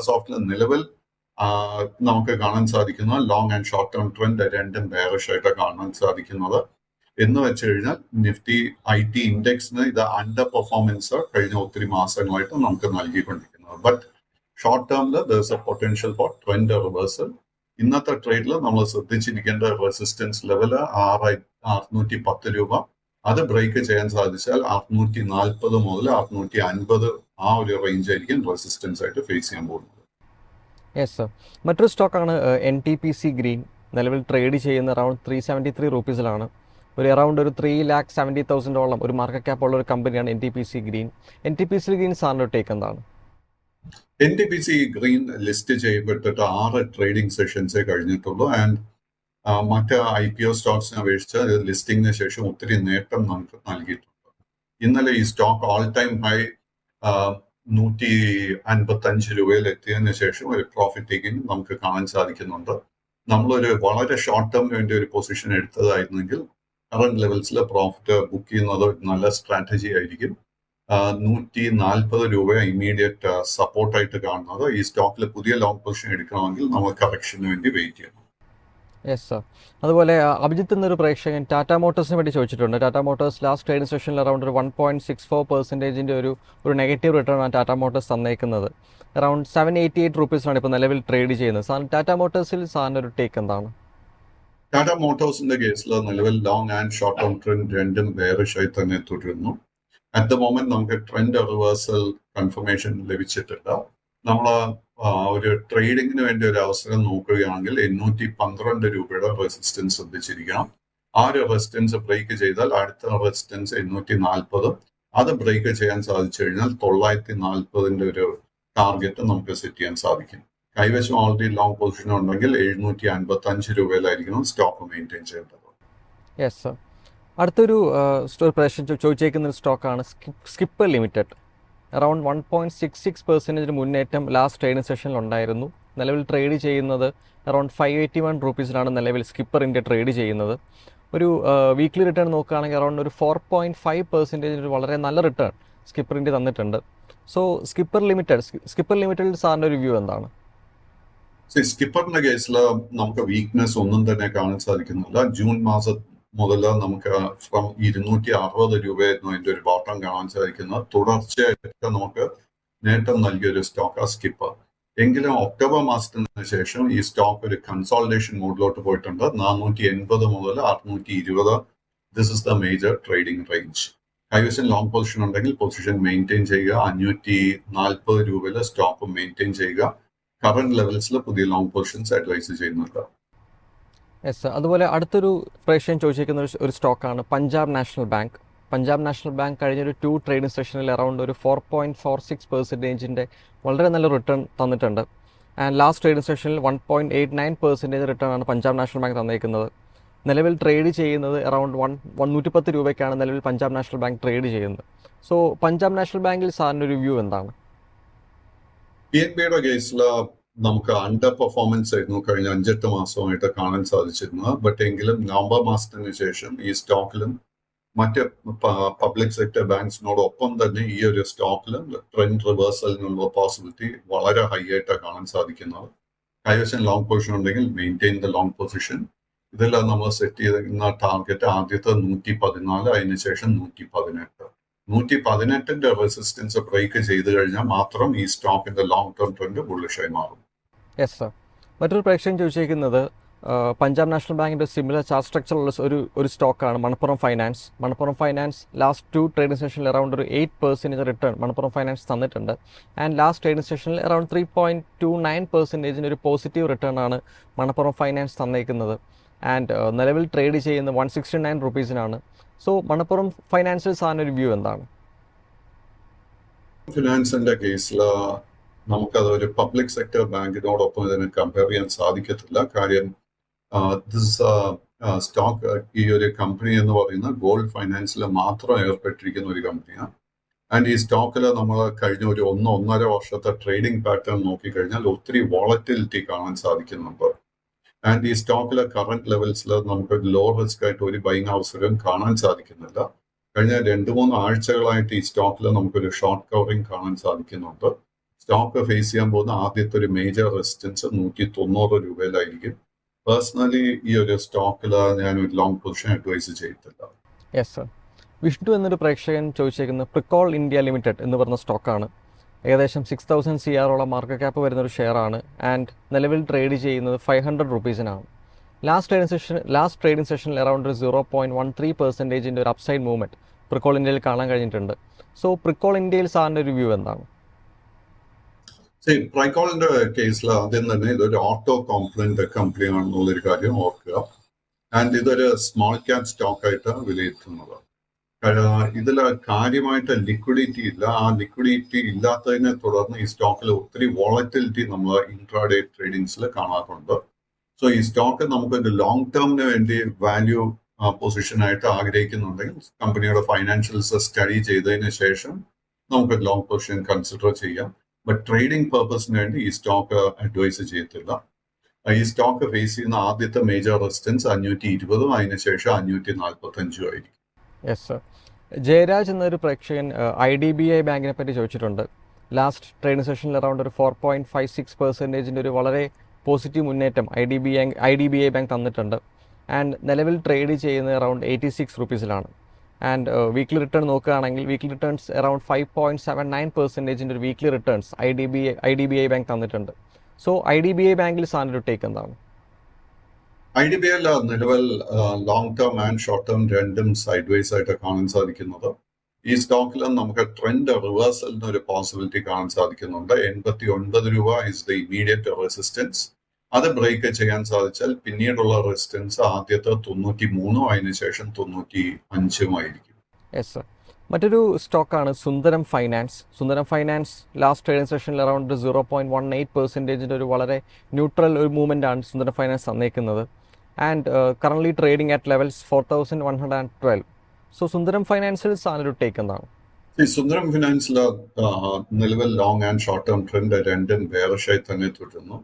soft നിലവിൽ നമുക്ക് കാണാൻ സാധിക്കുന്ന long and short term trend രണ്ടും ബെയറിഷ് ആയിട്ട് കാണാൻ സാധിക്കുന്നത്. എന്ന് വെച്ച് കഴിഞ്ഞാൽ നിഫ്റ്റി IT ഇൻഡെക്സിന് ഇത് അണ്ടർ പെർഫോമൻസ് കഴിഞ്ഞ ഒത്തിരി മാസങ്ങളായിട്ട് നമുക്ക് നൽകിക്കൊണ്ടിരിക്കുന്നത്. ബട്ട് ഷോർട്ട് ടേമിൽ ദർസ് A potential four trend reversal. ഇന്നത്തെ ട്രേഡിൽ നമ്മൾ ശ്രദ്ധിച്ചിരിക്കേണ്ട റെസിസ്റ്റൻസ് ലെവല് 610 രൂപ. അത് ബ്രേക്ക് ചെയ്യാൻ സാധിച്ചാൽ 640 മുതൽ 650 ആ ഒരു റേഞ്ച് ആയിരിക്കും റെസിസ്റ്റൻസ് ആയിട്ട് ഫേസ് ചെയ്യാൻ പോകുന്നത്. Yes sir. മറ്റൊരു സ്റ്റോക്കാണ് NTPC ഗ്രീൻ. നിലവിൽ ട്രേഡ് ചെയ്യുന്ന അറൗണ്ട് 373 റുപ്പീസിലാണ്. ഒരു അറൗണ്ട് ഒരു 3,70,000 ഒരു മാർക്കറ്റ് ക്യാപ്പ് ഉള്ള ഒരു കമ്പനിയാണ് NTPC ഗ്രീൻ. NTPC ഗ്രീൻ സാറിൻ്റെ ടേക്ക് എന്താണ്? NTPC ഗ്രീൻ ലിസ്റ്റ് ചെയ്യപ്പെട്ടിട്ട് 6 ട്രേഡിംഗ് സെഷൻസേ കഴിഞ്ഞിട്ടുള്ളൂ. ആൻഡ് മറ്റ് IPO സ്റ്റോക്സിനെ അപേക്ഷിച്ച് ലിസ്റ്റിംഗിന് ശേഷം ഒത്തിരി നേട്ടം നമുക്ക് നൽകിയിട്ടുണ്ട്. ഇന്നലെ ഈ സ്റ്റോക്ക് ഓൾ ടൈം ഹൈ 155 രൂപയിൽ എത്തിയതിനു ശേഷം ഒരു പ്രോഫിറ്റ് ടേക്കിംഗ് നമുക്ക് കാണാൻ സാധിക്കുന്നുണ്ട്. നമ്മളൊരു വളരെ ഷോർട്ട് ടേമിന് വേണ്ടി ഒരു പൊസിഷൻ എടുത്തതായിരുന്നെങ്കിൽ കറന്റ് ലെവൽസിൽ പ്രോഫിറ്റ് ബുക്ക് ചെയ്യുന്നത് നല്ല സ്ട്രാറ്റജി ആയിരിക്കും. 140 രൂപ ഇമ്മീഡിയറ്റ് സപ്പോർട്ടായിട്ട് കാണുന്നത്. ഈ സ്റ്റോക്കിൽ പുതിയ ലോങ് പൊസിഷൻ എടുക്കണമെങ്കിൽ നമ്മൾ കറക്ഷന് വേണ്ടി വെയിറ്റ് ചെയ്യണം. Yes sir. അതുപോലെ അഭിജിത്ത് എന്നൊരു പ്രേക്ഷകൻ ടാറ്റ മോട്ടോഴ്സിനെ വേണ്ടി ചോദിച്ചിട്ടുണ്ട്. ടാറ്റ മോട്ടോഴ്സ് ലാസ്റ്റ് ട്രേഡിംഗ് സെഷനിൽ അറൗണ്ട് ഒരു 1.64% ഒരു നെഗറ്റീവ് റിട്ടേൺ ആണ് ടാറ്റ മോട്ടോഴ്സ് തന്നേക്കുന്നത്. അറൗണ്ട് 788 റുപ്പീസിലാണ് ഇപ്പോൾ നിലവിൽ ട്രേഡ് ചെയ്യുന്നത്. സാറിന് ടാറ്റ മോട്ടോഴ്സിൽ സാറിൻ്റെ ഒരു ടേക്ക് എന്താണ്? ടാറ്റ മോട്ടോഴ്സിന്റെ കേസിൽ നിലവിൽ long and short term trend രണ്ടും ബെയറിഷായി തന്നെ തുടരുന്നു. അറ്റ് ദ മൊമെന്റ് നമുക്ക് ട്രെൻഡ് റിവേഴ്സൽ കൺഫർമേഷൻ ലഭിച്ചിട്ടില്ല. നമ്മൾ ഒരു ട്രേഡിങ്ങിന് വേണ്ടി ഒരു അവസരം നോക്കുകയാണെങ്കിൽ 812 രൂപയുടെ റെസിസ്റ്റൻസ് ശ്രദ്ധിച്ചിരിക്കണം. ആ ഒരു റെസിസ്റ്റൻസ് ബ്രേക്ക് ചെയ്താൽ അടുത്ത റെസിസ്റ്റൻസ് 840. അത് ബ്രേക്ക് ചെയ്യാൻ സാധിച്ചു കഴിഞ്ഞാൽ 940 ഒരു ടാർഗറ്റ് നമുക്ക് സെറ്റ് ചെയ്യാൻ സാധിക്കും. കൈവശം ഓൾറെഡി ലോങ് പൊസിഷൻ ഉണ്ടെങ്കിൽ 755 രൂപയിലായിരിക്കണം സ്റ്റോക്ക് മെയിൻറ്റെയിൻ ചെയ്യേണ്ടത്. Yes sir. അടുത്തൊരു പ്രശ്നം ചോദിച്ചേക്കുന്ന ഒരു സ്റ്റോക്കാണ് സ്കിപ്പർ ലിമിറ്റഡ്. അറൗണ്ട് 1.66% മുന്നേറ്റം ലാസ്റ്റ് ട്രേഡിംഗ് സെഷനിൽ ഉണ്ടായിരുന്നു. നിലവിൽ ട്രേഡ് ചെയ്യുന്നത് അറൗണ്ട് 581 റുപ്പീസിലാണ് നിലവിൽ സ്കിപ്പർ ഇന്ത്യ ട്രേഡ് ചെയ്യുന്നത്. ഒരു വീക്ക്ലി റിട്ടേൺ നോക്കുകയാണെങ്കിൽ അറൗണ്ട് ഒരു 4.5% ഒരു വളരെ നല്ല റിട്ടേൺ സ്കിപ്പർ ഇന്ത്യ തന്നിട്ടുണ്ട്. സോ സ്കിപ്പർ ലിമിറ്റഡിൽ സാറിൻ്റെ ഒരു വ്യൂ എന്താണ്? സ്കിപ്പറിന്റെ കേസിൽ നമുക്ക് വീക്ക്നെസ് ഒന്നും തന്നെ കാണാൻ സാധിക്കുന്നില്ല. ജൂൺ മാസം മുതൽ നമുക്ക് ഫ്രം 260 രൂപയായിരുന്നു അതിന്റെ ഒരു ബോട്ടം കാണാൻ സാധിക്കുന്നത്. തുടർച്ചയായിട്ട് നമുക്ക് നേട്ടം നൽകിയ ഒരു സ്റ്റോക്കാണ് സ്കിപ്പർ. എങ്കിലും ഒക്ടോബർ മാസത്തിന് ശേഷം ഈ സ്റ്റോക്ക് ഒരു കൺസോളിഡേഷൻ മോഡിലോട്ട് പോയിട്ടുണ്ട്. 480 മുതൽ 620 this is the major trading range. കൈവശം ലോങ് പൊസിഷൻ ഉണ്ടെങ്കിൽ പൊസിഷൻ മെയിൻറ്റെയിൻ ചെയ്യുക. 540 രൂപയിൽ സ്റ്റോക്ക് മെയിൻറ്റെയിൻ ചെയ്യുക. കറന്റ് ലെവൽസിൽ പുതിയ ലോങ് പൊസിഷൻസ് അഡ്വൈസ് ചെയ്യുന്നുണ്ട്. യെസ്. അതുപോലെ അടുത്തൊരു പ്രേക്ഷകൻ ചോദിച്ചിരിക്കുന്ന ഒരു സ്റ്റോക്കാണ് Punjab national bank. Punjab national bank കഴിഞ്ഞൊരു 2 ട്രേഡിംഗ് സെഷനിൽ അറൗണ്ട് ഒരു 4.46% വളരെ നല്ല റിട്ടേൺ തന്നിട്ടുണ്ട്. ആൻഡ് ലാസ്റ്റ് ട്രേഡിംഗ് സെഷനിൽ 1.89% റിട്ടേൺ ആണ് പഞ്ചാബ് നാഷണൽ ബാങ്ക് തന്നേക്കുന്നത്. നിലവിൽ ട്രേഡ് ചെയ്യുന്നത് അറൗണ്ട് 110 രൂപയ്ക്കാണ് നിലവിൽ പഞ്ചാബ് നാഷണൽ ബാങ്ക് ട്രേഡ് ചെയ്യുന്നത്. സോ പഞ്ചാബ് നാഷണൽ ബാങ്കിൽ സാറിൻ്റെ ഒരു വ്യൂ എന്താണ്? PNBയുടെ കേസിൽ നമുക്ക് അണ്ടർ പെർഫോമൻസ് ആയിരുന്നു കഴിഞ്ഞ 5-8 മാസമായിട്ട് കാണാൻ സാധിച്ചിരുന്നത്. ബട്ട് എങ്കിലും നവംബർ മാസത്തിന് ശേഷം ഈ സ്റ്റോക്കിലും മറ്റ് പബ്ലിക് സെക്ടർ ബാങ്ക്സിനോടൊപ്പം തന്നെ ഈ ഒരു സ്റ്റോക്കിലും ട്രെൻഡ് റിവേഴ്സലിനുള്ള പോസിബിലിറ്റി വളരെ ഹൈ ആയിട്ടാണ് കാണാൻ സാധിക്കുന്നത്. കൈവശം ലോങ് പൊസിഷൻ ഉണ്ടെങ്കിൽ മെയിൻറ്റെയിൻ ദ ലോങ് പൊസിഷൻ. ഇതെല്ലാം നമ്മൾ സെറ്റ് ചെയ്തിരുന്ന ടാർഗറ്റ് ആദ്യത്തെ 114, അതിനുശേഷം 118. 118ന്റെ റെസിസ്റ്റൻസ് ബ്രേക്ക് ചെയ്ത് കഴിഞ്ഞാൽ മാത്രം ഈ സ്റ്റോക്കിന്റെ ലോങ് ടേം ട്രെൻഡ് ബുള്ളിഷായി മാറും. Yes sir. മറ്റൊരു പ്രേക്ഷകൻ ചോദിച്ചിരിക്കുന്നത് പഞ്ചാബ് നാഷണൽ ബാങ്കിൻ്റെ സിമിലർ ചാർട്ട് സ്ട്രക്ചറുള്ള ഒരു സ്റ്റോക്കാണ് Manappuram finance. Manappuram finance last 2 trading സെഷനിൽ അറൗണ്ട് ഒരു 8% റിട്ടേൺ മണപ്പുറം ഫൈനാൻസ് തന്നിട്ടുണ്ട്. ആൻഡ് ലാസ്റ്റ് ട്രേഡിംഗ് സെഷനിൽ അറൗണ്ട് 3.29% ഒരു പോസിറ്റീവ് റിട്ടേൺ ആണ് മണപ്പുറം ഫൈനാൻസ് തന്നേക്കുന്നത്. ആൻഡ് നിലവിൽ ട്രേഡ് ചെയ്യുന്ന 169 റുപ്പീസിനാണ്. സോ മണപ്പുറം ഫൈനാൻസിൽ സാറിന് ഒരു വ്യൂ എന്താണ്? ഫിനാൻസിന്റെ കേസിൽ നമുക്കത് ഒരു പബ്ലിക് സെക്ടർ ബാങ്കിനോടൊപ്പം ഇതിനെ കമ്പയർ ചെയ്യാൻ സാധിക്കത്തില്ല. കാര്യം സ്റ്റോക്ക് ഈ ഒരു കമ്പനി എന്ന് പറയുന്ന ഗോൾഡ് ഫൈനാൻസിൽ മാത്രം ഏർപ്പെട്ടിരിക്കുന്ന ഒരു കമ്പനിയാണ്. ആൻഡ് ഈ സ്റ്റോക്കിൽ നമ്മൾ കഴിഞ്ഞ ഒരു 1-1.5 വർഷത്തെ ട്രേഡിംഗ് പാറ്റേൺ നോക്കിക്കഴിഞ്ഞാൽ ഒത്തിരി വോളറ്റിലിറ്റി കാണാൻ സാധിക്കുന്നുണ്ട്. ആൻഡ് ഈ സ്റ്റോക്കിലെ കറന്റ് ലെവൽസിൽ നമുക്ക് ലോ റിസ്ക് ആയിട്ട് ഒരു ബൈങ് അവസരം കാണാൻ സാധിക്കുന്നില്ല. കഴിഞ്ഞ 2-3 ആഴ്ചകളായിട്ട് ഈ സ്റ്റോക്കിൽ നമുക്കൊരു ഷോർട്ട് കവറിങ് കാണാൻ സാധിക്കുന്നുണ്ട്. സ്റ്റോക്ക് ഫേസ് ചെയ്യാൻ പോകുന്ന ആദ്യത്തെ ഒരു മേജർ റെസിസ്റ്റൻസ് 190 രൂപയിലായിരിക്കും. പേഴ്സണലി ഈ ഒരു സ്റ്റോക്കിൽ ഞാൻ ഒരു ലോങ് പൊസിഷൻ അഡ്വൈസ് ചെയ്തിട്ടില്ല. Yes sir. വിഷ്ണു എന്നൊരു പ്രേക്ഷകൻ ചോദിച്ചേക്കുന്നത് പ്രിക്കോൾ ഇന്ത്യ ലിമിറ്റഡ് എന്ന് പറഞ്ഞ സ്റ്റോക്കാണ്. ഏകദേശം 6000 CR മാർക്കറ്റ് ക്യാപ്പ് വരുന്നൊരു ഷെയറാണ് ആൻഡ് നിലവിൽ ട്രേഡ് ചെയ്യുന്നത് 500 റുപ്പീസിനാണ്. ലാസ്റ്റ് ട്രേഡിംഗ് സെഷനിൽ അറൗണ്ട് ഒരു 0.13% ഒരു അപ്സൈഡ് മൂവ്മെൻറ്റ് പ്രിക്കോൾ ഇന്ത്യയിൽ കാണാൻ കഴിഞ്ഞിട്ടുണ്ട്. സോ പ്രിക്കോൾ ഇന്ത്യയിൽ സാറിൻ്റെ ഒരു വ്യൂ എന്താണ്? പ്രൈക്കോളിന്റെ കേസിൽ ആദ്യം തന്നെ ഇതൊരു ഓട്ടോ കോംപ്ലന്റ് കമ്പനി ആണെന്നുള്ളൊരു കാര്യം ഓർക്കുക. ആൻഡ് ഇതൊരു സ്മോൾ ക്യാപ് സ്റ്റോക്ക് ആയിട്ട് വിലയിരുത്തുന്നത്. ഇതിൽ കാര്യമായിട്ട് ലിക്വിഡിറ്റി ഇല്ല. ആ ലിക്വിഡിറ്റി ഇല്ലാത്തതിനെ തുടർന്ന് ഈ സ്റ്റോക്കിൽ ഒത്തിരി വോളറ്റിലിറ്റി നമ്മൾ ഇൻട്രാഡേ ട്രേഡിങ്സിൽ കാണാറുണ്ട്. സോ ഈ സ്റ്റോക്ക് നമുക്കൊരു ലോങ് ടേമിന് വേണ്ടി വാല്യൂ പൊസിഷനായിട്ട് ആഗ്രഹിക്കുന്നുണ്ടെങ്കിൽ കമ്പനിയുടെ ഫൈനാൻഷ്യൽസ് സ്റ്റഡി ചെയ്തതിന് ശേഷം നമുക്ക് ലോങ് പൊസിഷൻ കൺസിഡർ ചെയ്യാം. ബട്ട് ട്രേഡിംഗ് പർപ്പസിന് വേണ്ടി ഈ സ്റ്റോക്ക് അഡ്വൈസ് ചെയ്യത്തില്ല. ഈ സ്റ്റോക്ക് ഫേസ് ചെയ്യുന്ന ആദ്യത്തെ മേജർ റെസിസ്റ്റൻസ് 520, അതിനുശേഷം 545 ആയിരിക്കും. Yes sir. ജയരാജ് എന്നൊരു പ്രേക്ഷകൻ IDBI ബാങ്കിനെ പറ്റി ചോദിച്ചിട്ടുണ്ട്. ലാസ്റ്റ് ട്രേഡിംഗ് സെഷനിൽ അറൗണ്ട് ഒരു 4.56% ഒരു വളരെ പോസിറ്റീവ് മുന്നേറ്റം IDBI ബാങ്ക് തന്നിട്ടുണ്ട്. ആൻഡ് നിലവിൽ ട്രേഡ് ചെയ്യുന്നത് അറൗണ്ട് 86 റുപ്പീസിലാണ്. ആൻഡ് വീക്ക്ലി റിട്ടേൺ നോക്കുകയാണെങ്കിൽ വീക്ക്ലി റിട്ടേൺസ് അറൗണ്ട് 5.79% ഒരു വീക്ക്ലി റിട്ടേൺസ് IDBI ബാങ്ക് തന്നിട്ടുണ്ട്. സോ IDBI ബാങ്കിൽ സാറിൻ്റെ ഒരു ടേക്ക് എന്താണ്? IDBI നിലവിൽ long term and short term രണ്ടും സൈഡ്വേസ് ആയിട്ട് കാണാൻ സാധിക്കുന്നത്. ഈ സ്റ്റോക്കിൽ നമുക്ക് ട്രെൻഡ് റിവേഴ്സലിന് ഒരു പോസിബിലിറ്റി കാണാൻ സാധിക്കുന്നുണ്ട്. 89 രൂപ ഇസ് ദ ഇമീഡിയറ്റ് റെസിസ്റ്റൻസ്. അത് ബ്രേക്ക് ചെയ്യാൻ സാധിച്ചാൽ പിന്നീടുള്ള റെസിസ്റ്റൻസ് ആദ്യത്തെ 93, അതിനുശേഷം 95 ആയിരിക്കും. Yes sir. മറ്റൊരു സ്റ്റോക്കാണ് Sundaram Finance. Sundaram Finance last trading സെഷനിൽ അറൗണ്ട് 0.18% ഒരു വളരെ ന്യൂട്രൽ ഒരു മൂവ്മെൻ്റ് ആണ് സുന്ദരം ഫൈനാൻസ് തന്നേക്കുന്നത്. And currently trading at levels 4112. So Sundaram ഫൈനാൻസിൽ സാറിനൊരു ടേക്ക് എന്താണ്? ഈ സുന്ദരം ഫിനാൻസിൽ നിലവിൽ long and short term trend രണ്ടും ബെയറിഷായി തന്നെ തുടരുന്നു.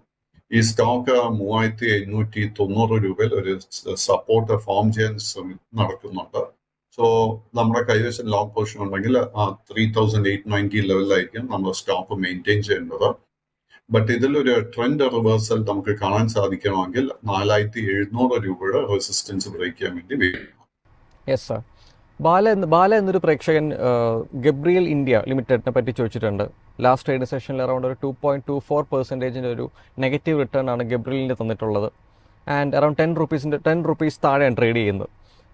ഈ സ്റ്റോക്ക് 3890 രൂപയിൽ ഒരു സപ്പോർട്ട് ഫോം ചെയ്യാൻ നടക്കുന്നുണ്ട്. സോ നമ്മുടെ കൈവശം ലോങ് പൊസിഷൻ ഉണ്ടെങ്കിൽ 3890 ലെവലിലായിരിക്കും നമ്മൾ സ്റ്റോപ്പ് മെയിൻറ്റെയിൻ ചെയ്യേണ്ടത്. ബട്ട് ഇതിലൊരു ട്രെൻഡ് റിവേഴ്സൽ നമുക്ക് കാണാൻ സാധിക്കണമെങ്കിൽ 4700 രൂപയുടെ റെസിസ്റ്റൻസ് ബ്രേക്ക് ചെയ്യാൻ വേണ്ടി വരും. Yes sir. ബാല എന്നൊരു പ്രേക്ഷകൻ ഗബ്രിയൽ ഇന്ത്യ ലിമിറ്റഡിനെ പറ്റി ചോദിച്ചിട്ടുണ്ട്. ലാസ്റ്റ് ട്രേഡിംഗ് സെഷനിൽ അറൗണ്ട് ഒരു 2.24% ഒരു നെഗറ്റീവ് റിട്ടേൺ ആണ് ഗബ്രിയലിൻ്റെ തന്നിട്ടുള്ളത്. ആൻഡ് അറൗണ്ട് 10 റുപ്പീസ് താഴെയാണ് ട്രേഡ് ചെയ്യുന്നത്.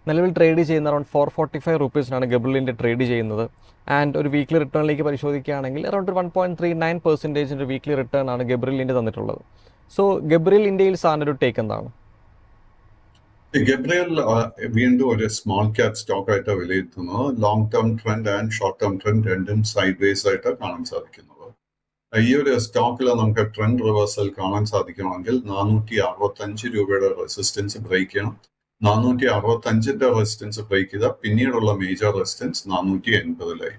നിലവിൽ ട്രേഡ് ചെയ്യുന്ന അറൗണ്ട് 445 റുപ്പീസിനാണ് ഗബ്രിയലിൻ്റെ ട്രേഡ് ചെയ്യുന്നത്. ആൻഡ് ഒരു വീക്ക്ലി റിട്ടേണിലേക്ക് പരിശോധിക്കുകയാണെങ്കിൽ അറൗണ്ട് 1.39% ഒരു വീക്ക്ലി റിട്ടേൺ ആണ് ഗബ്രിയലിൻ്റെ തന്നിട്ടുള്ളത്. സോ ഗബ്രിയൽ ഇന്ത്യയിൽ സാറിൻ്റെ ഒരു ടേക്ക് എന്താണ്? ഗബ്രിയൽ വീണ്ടും ഒരു സ്മോൾ ക്യാപ് സ്റ്റോക്ക് ആയിട്ട് വിലയിരുത്തുന്നത്. Long term trend and short term trend രണ്ടും സൈഡ്വേസ് ആയിട്ട് കാണാൻ സാധിക്കുന്നത്. ഈ ഒരു സ്റ്റോക്കിൽ നമുക്ക് ട്രെൻഡ് റിവേഴ്സൽ കാണാൻ സാധിക്കണമെങ്കിൽ 465 രൂപയുടെ റെസിസ്റ്റൻസ് ബ്രേക്ക് ചെയ്യണം. 465ന്റെ റെസിസ്റ്റൻസ് ബ്രേക്ക് ചെയ്താൽ പിന്നീടുള്ള major resistance 480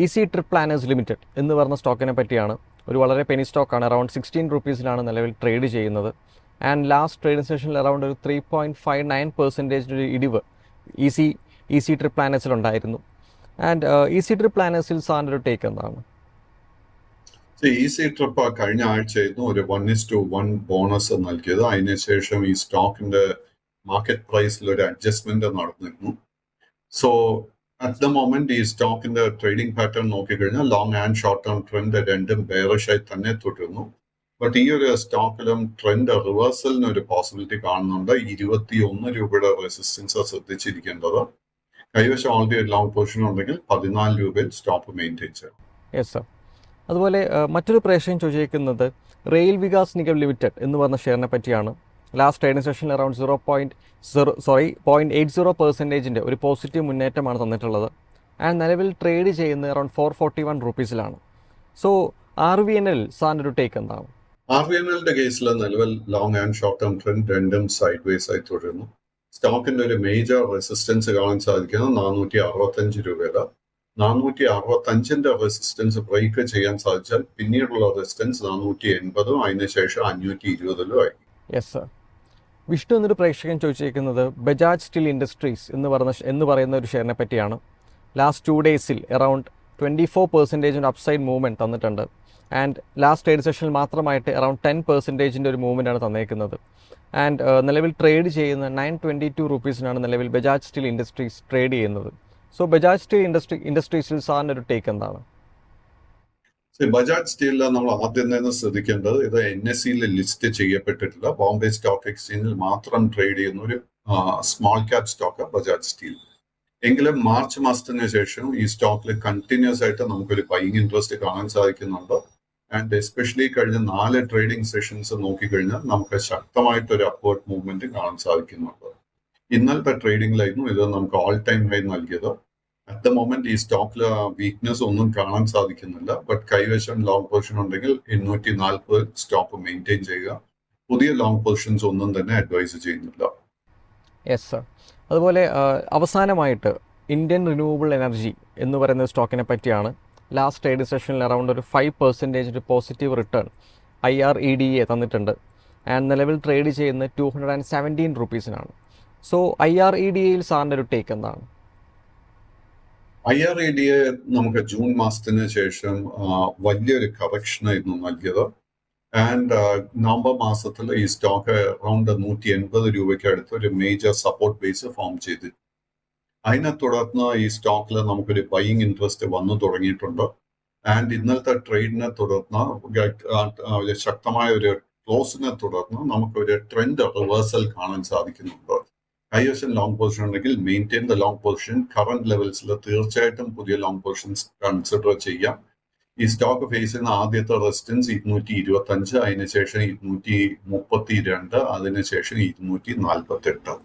easy trip planners limited എന്ന് പറഞ്ഞ സ്റ്റോക്കിനെ പറ്റിയാണ്. ഒരു വളരെ പെനി സ്റ്റോക്കാണ്. അറൗണ്ട് 16 റുപ്പീസിലാണ് നിലവിൽ ട്രേഡ് ചെയ്യുന്നത്. ആൻഡ് ലാസ്റ്റ് ട്രേഡിംഗ് സെഷനിൽ അറൗണ്ട് ഒരു 3.59% ഒരു ഇടിവ് ഈസി ട്രിപ്പ് പ്ലാനേഴ്സിലുണ്ടായിരുന്നു. ആൻഡ് ഈസി ട്രിപ്പ് പ്ലാനേഴ്സിൽ സാറിൻ്റെ ഒരു ടേക്ക് എന്താണ്? ഈസി ട്രിപ്പ് കഴിഞ്ഞ ആഴ്ചയായിരുന്നു ഒരു 1:1 ബോണസ് നൽകിയത്. അതിനുശേഷം ഈ സ്റ്റോക്കിന്റെ മാർക്കറ്റ് പ്രൈസിൽ ഒരു അഡ്ജസ്റ്റ്മെന്റ് നടന്നിരുന്നു. സോ അറ്റ് ദ മൊമെന്റ് ഈ സ്റ്റോക്കിന്റെ ട്രേഡിംഗ് പാറ്റേൺ നോക്കിക്കഴിഞ്ഞാൽ long and short term trend രണ്ടും ബെയറിഷായി തന്നെ തുടരുന്നു. ബട്ട് ഈ ഒരു സ്റ്റോക്കിലും ട്രെൻഡ് റിവേഴ്സലിന് ഒരു പോസിബിലിറ്റി കാണുന്നുണ്ട്. 21 രൂപയുടെ റെസിസ്റ്റൻസ് ശ്രദ്ധിച്ചിരിക്കേണ്ടത്. കൈവശം ഓൾറെഡി ഒരു ലോങ് പൊസിഷൻ ഉണ്ടെങ്കിൽ 14 രൂപയിൽ സ്റ്റോപ്പ് മെയിൻറ്റെയിൻ ചെയ്യണം. Yes sir. അതുപോലെ മറ്റൊരു പ്രേക്ഷകൻ ചോദിക്കുന്നത് റെയിൽ വികാസ് നിഗം ലിമിറ്റഡ് എന്ന് പറഞ്ഞ ഷെയറിനെ പറ്റിയാണ്. ലാസ്റ്റ് ട്രേഡിംഗ് സെഷനിൽ അറൗണ്ട് 0.80% ഒരു പോസിറ്റീവ് മുന്നേറ്റമാണ് തന്നിട്ടുള്ളത്. ആൻഡ് നിലവിൽ ട്രേഡ് ചെയ്യുന്നത് അറൗണ്ട് 441 റുപ്പീസിലാണ്. സോ RVNL സാറിൻ്റെ ഒരു ടേക്ക് എന്താണ്? RVNLന്റെ കേസിൽ നിലവിൽ long and short term trend രണ്ടും സൈഡ്വേസ് ആയി തുടരുന്നു. സ്റ്റോക്കിന്റെ ഒരു മേജർ റെസിസ്റ്റൻസ് കാണാൻ സാധിക്കുന്നത് 465 രൂപയുടെ. 465ന്റെ റെസിസ്റ്റൻസ് ബ്രേക്ക് ചെയ്യാൻ സാധിച്ചാൽ പിന്നീടുള്ള റെസിസ്റ്റൻസ് 480, അതിനുശേഷം 520 ആയി. Yes sir. വിഷ്ണു എന്നൊരു പ്രേക്ഷകൻ ചോദിച്ചിരിക്കുന്നത് ബജാജ് സ്റ്റീൽ ഇൻഡസ്ട്രീസ് എന്ന് പറയുന്ന ഒരു ഷെയറിനെ പറ്റിയാണ്. ലാസ്റ്റ് 2 ഡേയ്സിൽ അറൗണ്ട് 24% അപ്സൈഡ് മൂവ്മെൻറ്റ് തന്നിട്ടുണ്ട്. ആൻഡ് ലാസ്റ്റ് ട്രേഡ് സെഷനിൽ മാത്രമായിട്ട് അറൗണ്ട് 10% ഒരു മൂവ്മെൻ്റ് ആണ് തന്നേക്കുന്നത്. ആൻഡ് നിലവിൽ ട്രേഡ് ചെയ്യുന്ന 922 റുപ്പീസിനാണ് നിലവിൽ ബജാജ് സ്റ്റീൽ ഇൻഡസ്ട്രീസ് ട്രേഡ് ചെയ്യുന്നത്. സോ ബജാജ് സ്റ്റീൽ ഇൻഡസ്ട്രീസിൽ സാറിൻ്റെ ഒരു ടേക്ക് എന്താണ്? ബജാജ് സ്റ്റീലിൽ നമ്മൾ ആദ്യം തന്നെ ശ്രദ്ധിക്കേണ്ടത് ഇത് NSE-യിൽ ലിസ്റ്റ് ചെയ്യപ്പെട്ടിട്ടില്ല. ബോംബെ സ്റ്റോക്ക് എക്സ്ചേഞ്ചിൽ മാത്രം ട്രേഡ് ചെയ്യുന്ന ഒരു small cap stock Bajaj steel. എങ്കിലും മാർച്ച് മാസത്തിന് ശേഷം ഈ സ്റ്റോക്കിൽ കണ്ടിന്യൂസ് ആയിട്ട് നമുക്കൊരു ബൈയിങ് ഇൻട്രസ്റ്റ് കാണാൻ സാധിക്കുന്നുണ്ട്. ആൻഡ് എസ്പെഷ്യലി കഴിഞ്ഞ 4 ട്രേഡിംഗ് സെഷൻസ് നോക്കിക്കഴിഞ്ഞാൽ നമുക്ക് ശക്തമായിട്ടൊരു അപ്വേർഡ് മൂവ്മെന്റ് കാണാൻ സാധിക്കുന്നുണ്ട്. ഇന്നലത്തെ ട്രേഡിംഗിലായിരുന്നു ഇത് നമുക്ക് ഓൾ ടൈം ഹൈ നൽകിയത്. അറ്റ് ദ മൊമെന്റ് ഈ സ്റ്റോക്കിൽ വീക്ക്നെസ് ഒന്നും കാണാൻ സാധിക്കുന്നില്ല. ബട്ട് കൈവശം ലോങ് പൊസിഷൻ ഉണ്ടെങ്കിൽ 240 സ്റ്റോപ്പ് മെയിൻറ്റെയിൻ ചെയ്യുക. പുതിയ ലോങ് പൊസിഷൻസ് ഒന്നും തന്നെ അഡ്വൈസ് ചെയ്യുന്നില്ല. Yes sir. അതുപോലെ അവസാനമായിട്ട് ഇന്ത്യൻ റിന്യൂവബിൾ എനർജി എന്ന് പറയുന്ന സ്റ്റോക്കിനെ പറ്റിയാണ്. ലാസ്റ്റ് ട്രേഡ് സെഷനിൽ അറൗണ്ട് ഒരു 5% ഒരു പോസിറ്റീവ് റിട്ടേൺ IREDA തന്നിട്ടുണ്ട്. ആൻഡ് നിലവിൽ ട്രേഡ് ചെയ്യുന്നത് 217 റുപ്പീസിനാണ്. സോ IREDAയിൽ സാറിൻ്റെ ഒരു ടേക്ക് എന്താണ്? IREDA നമുക്ക് ജൂൺ മാസത്തിന് ശേഷം വലിയൊരു കറക്ഷൻ ആയിരുന്നു നൽകിയത്. ആൻഡ് നവംബർ മാസത്തിൽ ഈ സ്റ്റോക്ക് അറൗണ്ട് 180 രൂപയ്ക്ക് അടുത്ത് ഒരു മേജർ സപ്പോർട്ട് ബേസ് ഫോം ചെയ്തു. അതിനെ തുടർന്ന് ഈ സ്റ്റോക്കിൽ നമുക്കൊരു ബൈയിങ് ഇൻട്രസ്റ്റ് വന്നു തുടങ്ങിയിട്ടുണ്ട്. ആൻഡ് ഇന്നലത്തെ ട്രേഡിനെ തുടർന്ന് ശക്തമായ ഒരു ക്ലോസിനെ തുടർന്ന് നമുക്കൊരു ട്രെൻഡ് റിവേഴ്സൽ കാണാൻ സാധിക്കുന്നുണ്ട്. കൈവശം ലോങ് പൊസിഷൻ ഉണ്ടെങ്കിൽ maintain the long position. Current ലെവൽസിൽ തീർച്ചയായിട്ടും പുതിയ ലോങ് പൊസിഷൻസ് കൺസിഡർ ചെയ്യാം. ഈ സ്റ്റോക്ക് ഫേസ് ചെയ്യുന്ന ആദ്യത്തെ റെസിസ്റ്റൻസ് 225, അതിനുശേഷം 232, അതിനുശേഷം 248.